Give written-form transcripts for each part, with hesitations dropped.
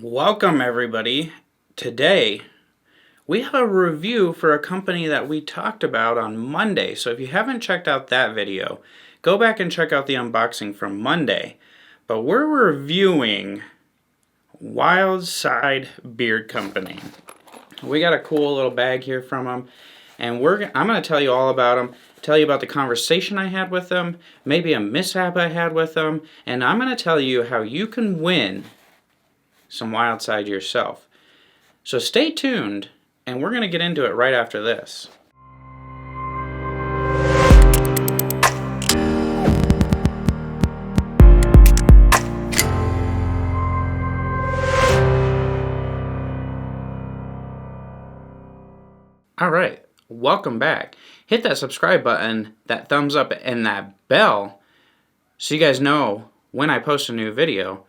Welcome everybody. Today we have a review for a company that we talked about on Monday. So if you haven't checked out that video, go back and check out the unboxing from Monday. But we're reviewing Wildside Beard Company. We got a cool little bag here from them, and I'm going to tell you all about them, tell you about the conversation I had with them, maybe a mishap I had with them, and I'm going to tell you how you can win some Wildside yourself. So stay tuned, and we're going to get into it right after this. Alright, welcome back. Hit that subscribe button, that thumbs up, and that bell so you guys know when I post a new video.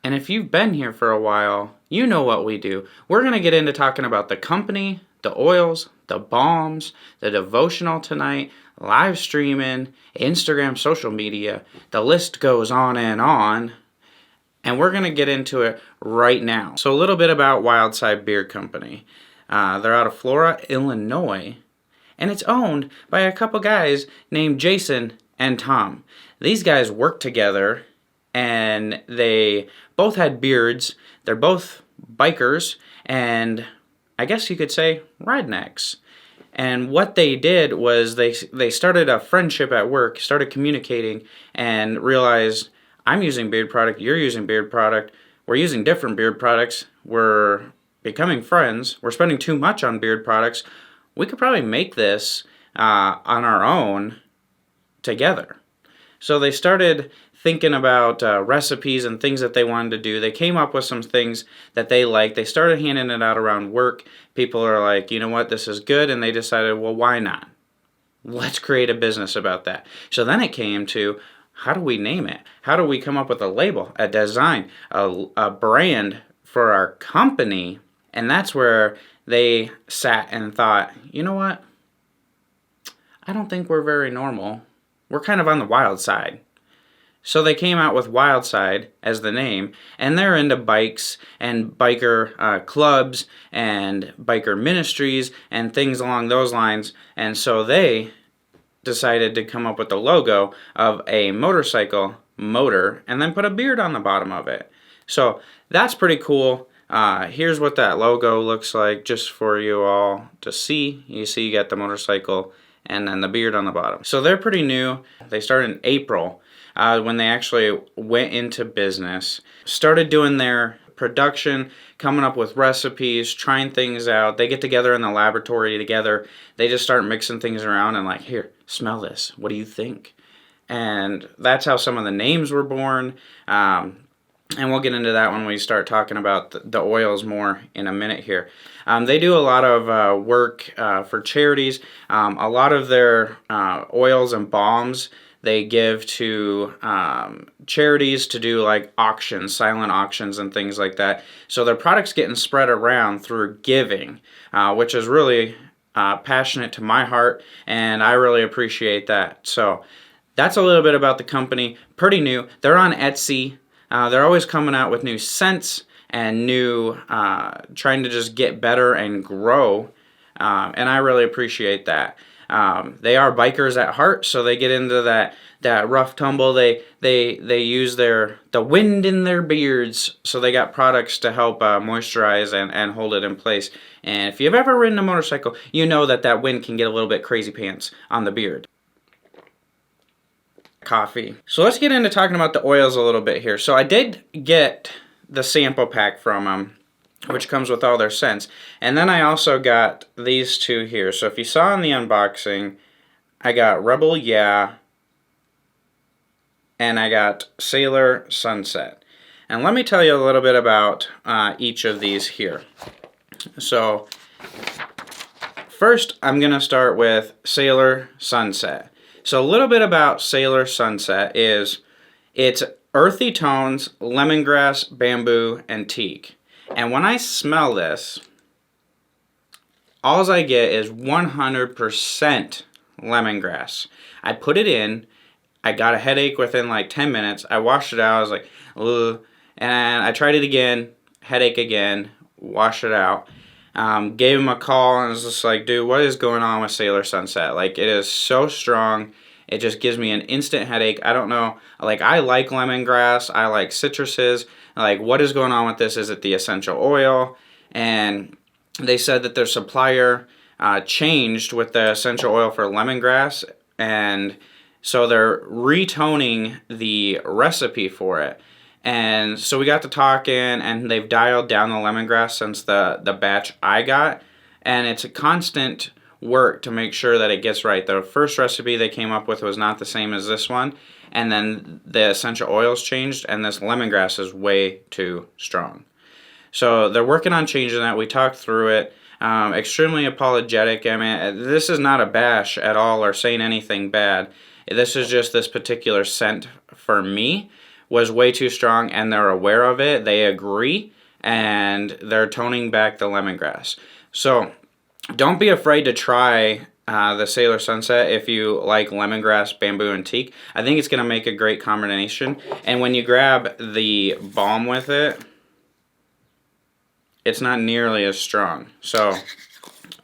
And if you've been here for a while, you know what we do. We're going to get into talking about the company, the oils, the balms, the devotional tonight, live streaming, Instagram, social media. The list goes on. And we're going to get into it right now. So a little bit about Wildside Beard Company. They're out of Flora, Illinois. And it's owned by a couple guys named Jason and Tom. These guys work together, and they both had beards. They're both bikers, and I guess you could say rednecks. And what they did was they started a friendship at work, started communicating, and realized, I'm using beard product, you're using beard product, we're using different beard products, we're becoming friends, we're spending too much on beard products, we could probably make this on our own together. So they started thinking about recipes and things that they wanted to do. They came up with some things that they liked. They started handing it out around work. People are like, you know what, this is good. And they decided, well, why not? Let's create a business about that. So then it came to, how do we name it? How do we come up with a label, a design, a brand for our company? And that's where they sat and thought, you know what? I don't think we're very normal. We're kind of on the wild side. So they came out with Wildside as the name, and they're into bikes and biker clubs and biker ministries and things along those lines. And so they decided to come up with the logo of a motorcycle motor and then put a beard on the bottom of it. So that's pretty cool. Here's what that logo looks like just for you all to see. You see you got the motorcycle and then the beard on the bottom. So they're pretty new. They started in April when they actually went into business. Started doing their production, coming up with recipes, trying things out. They get together in the laboratory together. They just start mixing things around and like, here, smell this. What do you think? And that's how some of the names were born. And we'll get into that when we start talking about the oils more in a minute here. They do a lot of work for charities. A lot of their oils and balms they give to charities to do like auctions, silent auctions and things like that. So their product's getting spread around through giving, which is really passionate to my heart, and I really appreciate that. So that's a little bit about the company. Pretty new. They're on Etsy. They're always coming out with new scents and new, trying to just get better and grow, and I really appreciate that. They are bikers at heart, so they get into that rough tumble. They use the wind in their beards, so they got products to help moisturize and hold it in place. And if you've ever ridden a motorcycle, you know that wind can get a little bit crazy pants on the beard. Coffee. So let's get into talking about the oils a little bit here. So I did get the sample pack from them, which comes with all their scents. And then I also got these two here. So if you saw in the unboxing, I got Rebel Yeah, and I got Sailor Sunset. And let me tell you a little bit about each of these here. So first I'm going to start with Sailor Sunset. So a little bit about Sailor Sunset is it's earthy tones, lemongrass, bamboo, and teak. And when I smell this, all I get is 100% lemongrass. I put it in, I got a headache within like 10 minutes. I washed it out, I was like, ugh. And I tried it again, headache again, wash it out. Gave him a call and was just like, dude, what is going on with Sailor Sunset? Like, it is so strong. It just gives me an instant headache. I don't know. Like, I like lemongrass. I like citruses. Like, what is going on with this? Is it the essential oil? And they said that their supplier changed with the essential oil for lemongrass. And so they're retoning the recipe for it. And so we got to talking, and they've dialed down the lemongrass since the batch I got. And it's a constant work to make sure that it gets right. The first recipe they came up with was not the same as this one. And then the essential oils changed, and this lemongrass is way too strong. So they're working on changing that. We talked through it. Extremely apologetic. I mean, this is not a bash at all or saying anything bad. This is just this particular scent for me was way too strong, and they're aware of it. They agree, and they're toning back the lemongrass. So don't be afraid to try the Sailor Sunset if you like lemongrass, bamboo, and teak. I think it's going to make a great combination. And when you grab the balm with it, it's not nearly as strong. So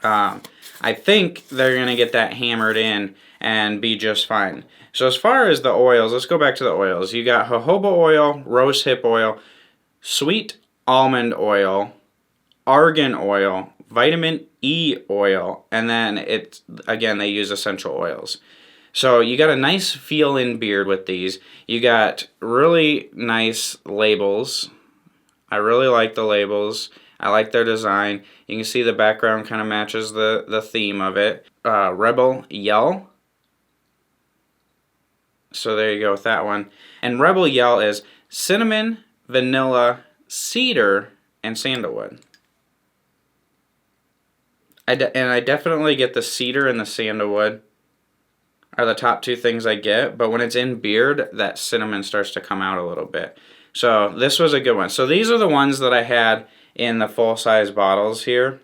I think they're going to get that hammered in and be just fine. So as far as the oils, let's go back to the oils. You got jojoba oil, rosehip oil, sweet almond oil, argan oil, vitamin E oil, and then it's, again, they use essential oils. So you got a nice feel in beard with these. You got really nice labels. I really like the labels. I like their design. You can see the background kind of matches the theme of it. Rebel Yell. So there you go with that one. And Rebel Yell is cinnamon, vanilla, cedar, and sandalwood. I definitely get the cedar and the sandalwood are the top two things I get. But when it's in beard, that cinnamon starts to come out a little bit. So this was a good one. So these are the ones that I had in the full-size bottles here.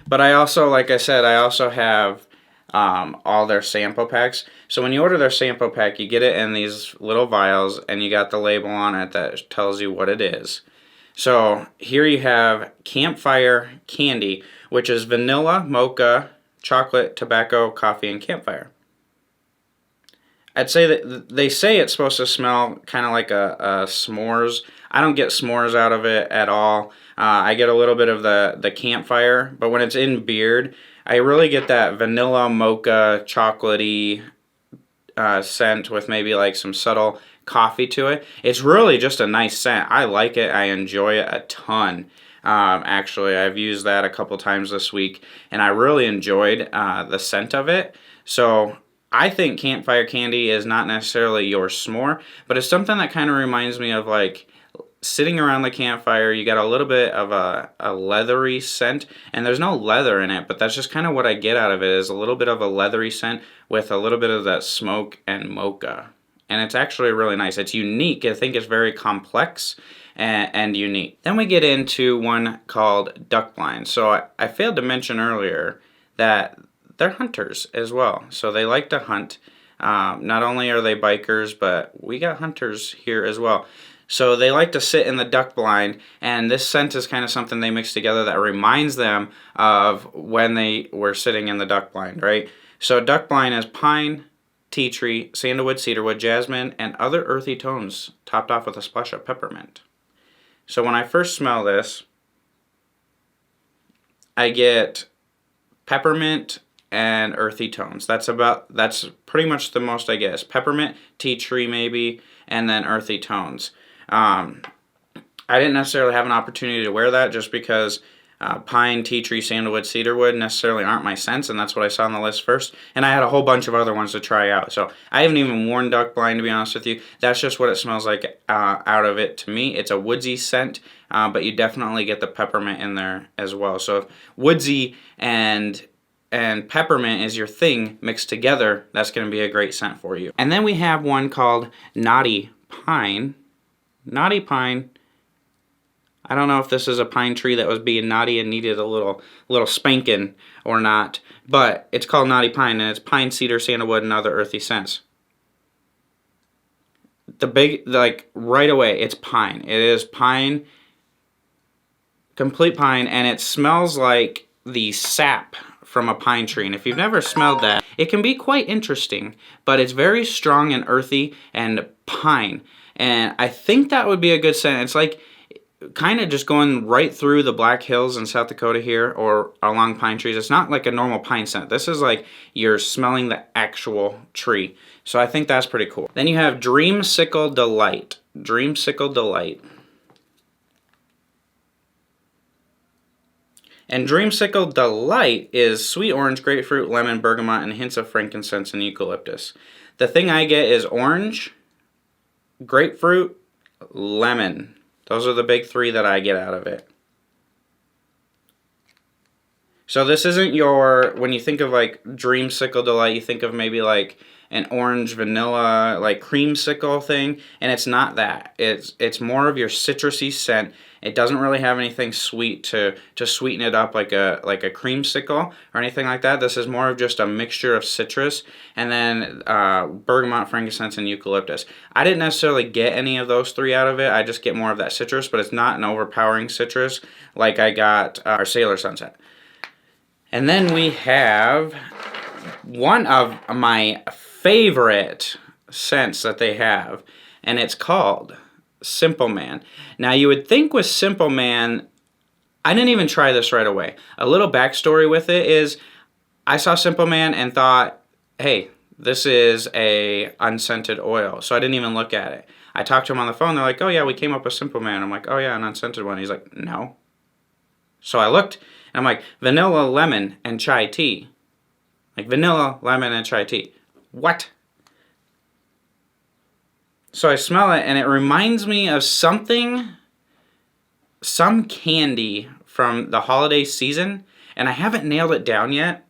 But I also, like I said, I also have all their sample packs. So when you order their sample pack, you get it in these little vials, and you got the label on it that tells you what it is. So here you have Campfire Candy, which is vanilla, mocha, chocolate, tobacco, coffee, and campfire. I'd say that they say it's supposed to smell kind of like a s'mores. I don't get s'mores out of it at all. I get a little bit of the campfire, but when it's in beard, I really get that vanilla, mocha, chocolatey scent with maybe like some subtle coffee to it. It's really just a nice scent. I like it. I enjoy it a ton. Actually, I've used that a couple times this week, and I really enjoyed the scent of it. So I think Campfire Candy is not necessarily your s'more, but it's something that kind of reminds me of like sitting around the campfire. You got a little bit of a leathery scent, and there's no leather in it, but that's just kind of what I get out of it, is a little bit of a leathery scent with a little bit of that smoke and mocha. And it's actually really nice. It's unique. I think it's very complex and unique. Then we get into one called Duck Blind. So I failed to mention earlier that they're hunters as well. So they like to hunt. Not only are they bikers, but we got hunters here as well. So they like to sit in the duck blind, and this scent is kind of something they mix together that reminds them of when they were sitting in the duck blind, right? So duck blind is pine, tea tree, sandalwood, cedarwood, jasmine, and other earthy tones, topped off with a splash of peppermint. So when I first smell this, I get peppermint and earthy tones. That's pretty much the most I get. Is peppermint, tea tree maybe, and then earthy tones. I didn't necessarily have an opportunity to wear that just because pine, tea tree, sandalwood, cedarwood necessarily aren't my scents, and that's what I saw on the list first. And I had a whole bunch of other ones to try out. So I haven't even worn duck blind, to be honest with you. That's just what it smells like out of it to me. It's a woodsy scent, but you definitely get the peppermint in there as well. So if woodsy and peppermint is your thing mixed together, that's going to be a great scent for you. And then we have one called Naughty Pine. Naughty Pine, I don't know if this is a pine tree that was being naughty and needed a little spanking or not, but it's called Naughty Pine, and it's pine, cedar, sandalwood, and other earthy scents. Right away, it's pine. It is pine complete pine, and it smells like the sap from a pine tree. And if you've never smelled that, it can be quite interesting, but it's very strong and earthy and pine. And I think that would be a good scent. It's like kind of just going right through the Black Hills in South Dakota here, or along pine trees. It's not like a normal pine scent. This is like you're smelling the actual tree. So I think that's pretty cool. Then you have Dreamsickle Delight. Dreamsickle Delight. And Dreamsickle Delight is sweet orange, grapefruit, lemon, bergamot, and hints of frankincense and eucalyptus. The thing I get is orange, grapefruit, lemon. Those are the big three that I get out of it. So this isn't your, when you think of like Dreamsickle Delight, you think of maybe like an orange vanilla like creamsicle thing, and it's not that. It's more of your citrusy scent. It doesn't really have anything sweet to sweeten it up like a creamsicle or anything like that. This is more of just a mixture of citrus, and then bergamot, frankincense, and eucalyptus. I didn't necessarily get any of those three out of it. I just get more of that citrus, but it's not an overpowering citrus like I got our Sailor Sunset. And then we have one of my favorite scents that they have, and it's called Simple Man. Now you would think with Simple Man, I didn't even try this right away. A little backstory with it is I saw Simple Man and thought, hey, this is a unscented oil. So I didn't even look at it. I talked to him on the phone. They're like, oh yeah, we came up with Simple Man. I'm like, oh yeah, an unscented one. He's like, no. So I looked and I'm like, vanilla, lemon, and chai tea. Like vanilla, lemon, and chai tea. What? So I smell it, and it reminds me of something, some candy from the holiday season, and I haven't nailed it down yet.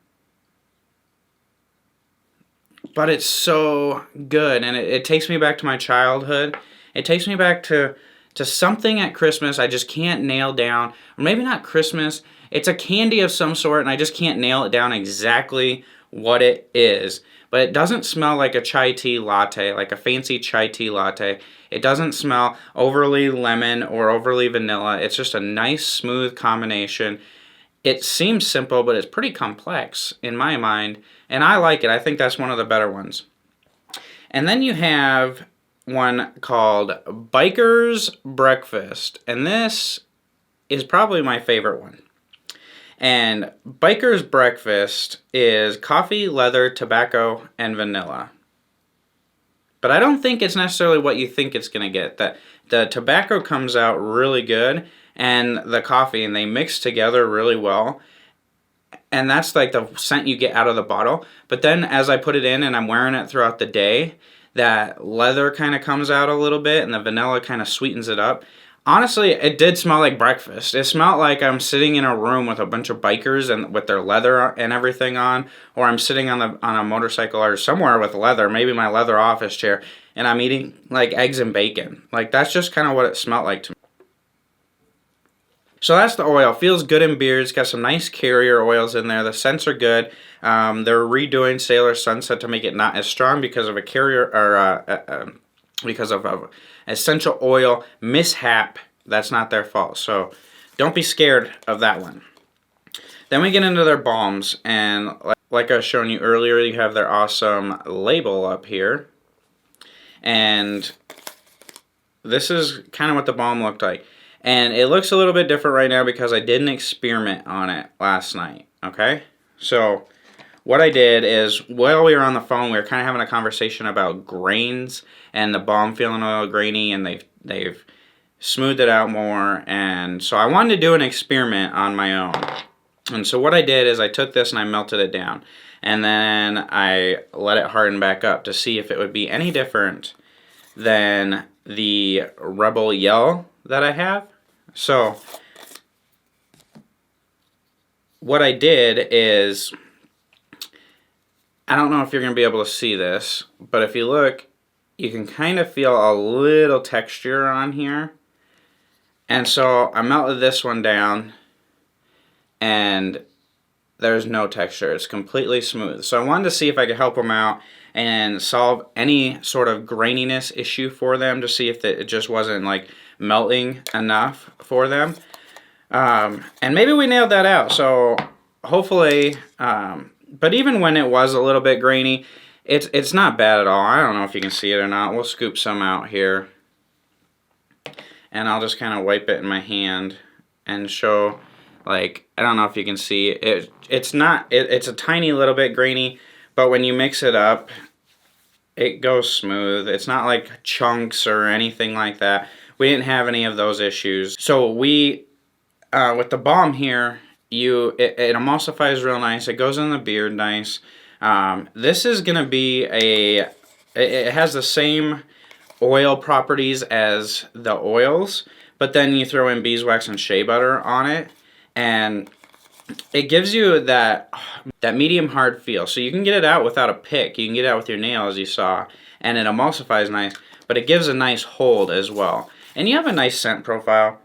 But it's so good, and it takes me back to my childhood. It takes me back to something at Christmas I just can't nail down. Or maybe not Christmas. It's a candy of some sort, and I just can't nail it down exactly what it is. But it doesn't smell like a chai tea latte, like a fancy chai tea latte. It doesn't smell overly lemon or overly vanilla. It's just a nice, smooth combination. It seems simple, but it's pretty complex in my mind. And I like it. I think that's one of the better ones. And then you have one called Biker's Breakfast. And this is probably my favorite one. And Biker's Breakfast is coffee, leather, tobacco, and vanilla. But I don't think it's necessarily what you think it's going to get. That the tobacco comes out really good, and the coffee, and they mix together really well. And that's like the scent you get out of the bottle. But then as I put it in and I'm wearing it throughout the day, that leather kind of comes out a little bit, and the vanilla kind of sweetens it up. Honestly, it did smell like breakfast. It smelled like I'm sitting in a room with a bunch of bikers and with their leather and everything on, or I'm sitting on a motorcycle or somewhere with leather, maybe my leather office chair, and I'm eating like eggs and bacon. Like that's just kind of what it smelled like to me. So that's the oil. Feels good in beard. It's got some nice carrier oils in there. The scents are good. They're redoing Sailor Sunset to make it not as strong because of a carrier or because of essential oil mishap. That's not their fault. So don't be scared of that one. Then we get into their balms, and like I was showing you earlier, you have their awesome label up here. And this is kind of what the balm looked like. And it looks a little bit different right now because I did an experiment on it last night, okay? So what I did is, while we were on the phone, we were kind of having a conversation about grains and the balm feeling a little grainy, and they've smoothed it out more. And so I wanted to do an experiment on my own. And so what I did is I took this and I melted it down. And then I let it harden back up to see if it would be any different than the Rebel Yell that I have. So what I did is, I don't know if you're going to be able to see this, but if you look, you can kind of feel a little texture on here. And so I melted this one down, and there's no texture. It's completely smooth. So I wanted to see if I could help them out and solve any sort of graininess issue for them, to see if it just wasn't like melting enough for them. And maybe we nailed that out. So hopefully, but even when it was a little bit grainy, it's not bad at all. I don't know if you can see it or not. We'll scoop some out here. And I'll just kind of wipe it in my hand and show, like, I don't know if you can see it. It's a tiny little bit grainy, but when you mix it up, it goes smooth. It's not like chunks or anything like that. We didn't have any of those issues. So we, with the balm here, it emulsifies real nice. It goes in the beard nice. This is going to be it has the same oil properties as the oils, but then you throw in beeswax and shea butter on it, and it gives you that medium hard feel. So you can get it out without a pick. You can get it out with your nail, as you saw, and it emulsifies nice, but it gives a nice hold as well. And you have a nice scent profile.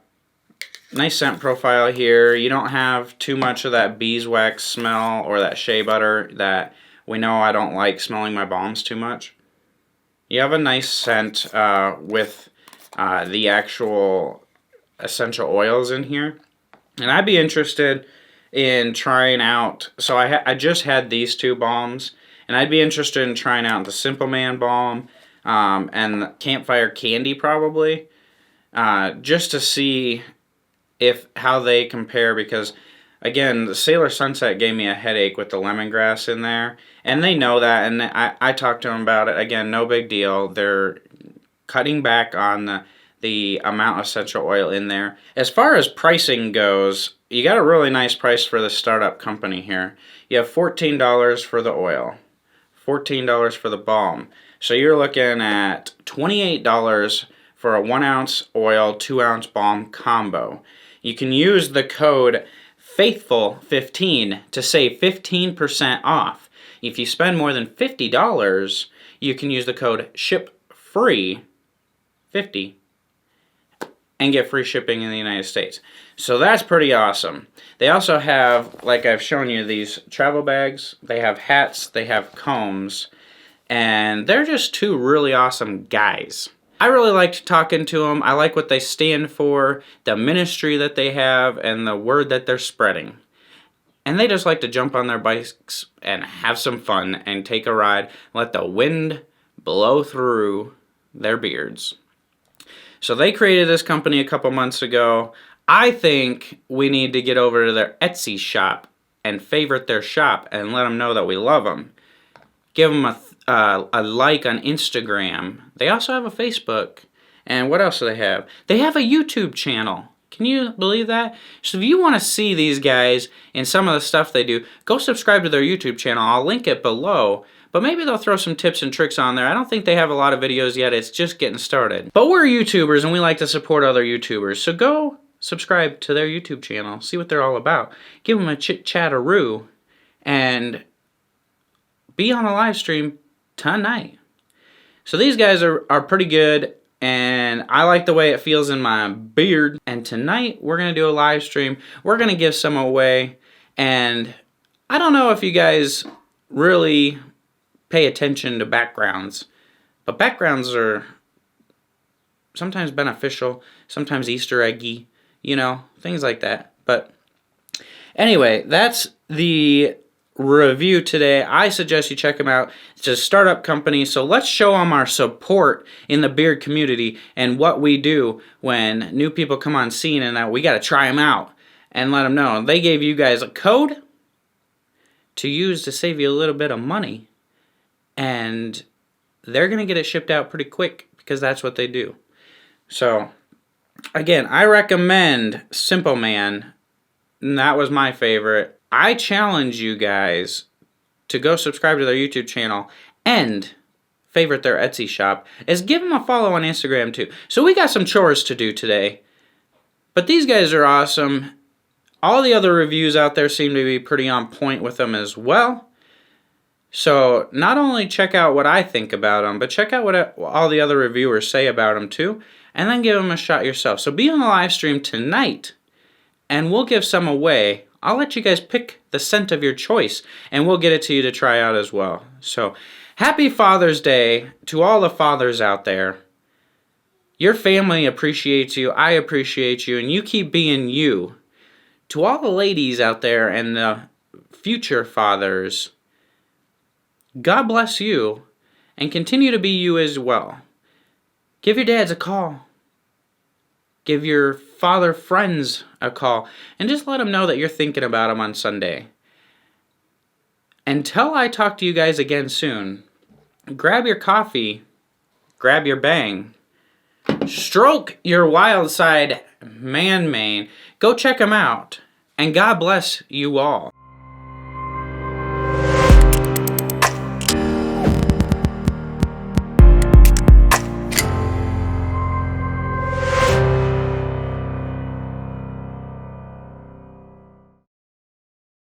Nice scent profile here. You don't have too much of that beeswax smell or that shea butter that we know I don't like smelling my balms too much. You have a nice scent with the actual essential oils in here. And I'd be interested in trying out, so I just had these two balms, and I'd be interested in trying out the Simple Man balm and the Campfire Candy probably, just to see how they compare, because again, the Sailor Sunset gave me a headache with the lemongrass in there, and they know that, and I talked to them about it. Again, no big deal. They're cutting back on the amount of essential oil in there. As far as pricing goes, you got a really nice price for the startup company here. You have $14 for the oil, $14 for the balm. So you're looking at $28 for a 1 ounce oil, 2 ounce balm combo. You can use the code FAITHFUL15 to save 15% off. If you spend more than $50, you can use the code SHIPFREE50 and get free shipping in the United States. So that's pretty awesome. They also have, like I've shown you, these travel bags. They have hats, they have combs, and they're just two really awesome guys. I really liked talking to them. I like what they stand for, the ministry that they have, and the word that they're spreading. And they just like to jump on their bikes and have some fun and take a ride, let the wind blow through their beards. So they created this company a couple months ago. I think we need to get over to their Etsy shop and favorite their shop and let them know that we love them. Give them a like on Instagram. They also have a Facebook. And what else do they have? They have a YouTube channel. Can you believe that? So if you want to see these guys and some of the stuff they do, go subscribe to their YouTube channel. I'll link it below. But maybe they'll throw some tips and tricks on there. I don't think they have a lot of videos yet. It's just getting started. But we're YouTubers and we like to support other YouTubers. So go subscribe to their YouTube channel. See what they're all about. Give them a chit-chat-a-roo. And be on a live stream tonight. So these guys are pretty good. And I like the way it feels in my beard. And tonight, we're going to do a live stream. We're going to give some away. And I don't know if you guys really pay attention to backgrounds. But backgrounds are sometimes beneficial, sometimes Easter eggy, you know, things like that. But anyway, that's the review today. I suggest you check them out. It's a startup company, so let's show them our support in the beard community and what we do when new people come on scene, and that we got to try them out and let them know. They gave you guys a code to use to save you a little bit of money, and they're going to get it shipped out pretty quick because that's what they do. So again, I recommend Simple Man, and that was my favorite. I challenge you guys to go subscribe to their YouTube channel and favorite their Etsy shop, as give them a follow on Instagram too. So we got some chores to do today, but these guys are awesome. All the other reviews out there seem to be pretty on point with them as well. So not only check out what I think about them, but check out what all the other reviewers say about them too, and then give them a shot yourself. So be on the live stream tonight, and we'll give some away. I'll let you guys pick the scent of your choice, and we'll get it to you to try out as well. So, happy Father's Day to all the fathers out there. Your family appreciates you, I appreciate you, and you keep being you. To all the ladies out there and the future fathers, God bless you and continue to be you as well. Give your dads a call. Give your father friends a call. And just let them know that you're thinking about them on Sunday. Until I talk to you guys again soon, grab your coffee, grab your bang, stroke your Wildside man mane, go check them out, and God bless you all.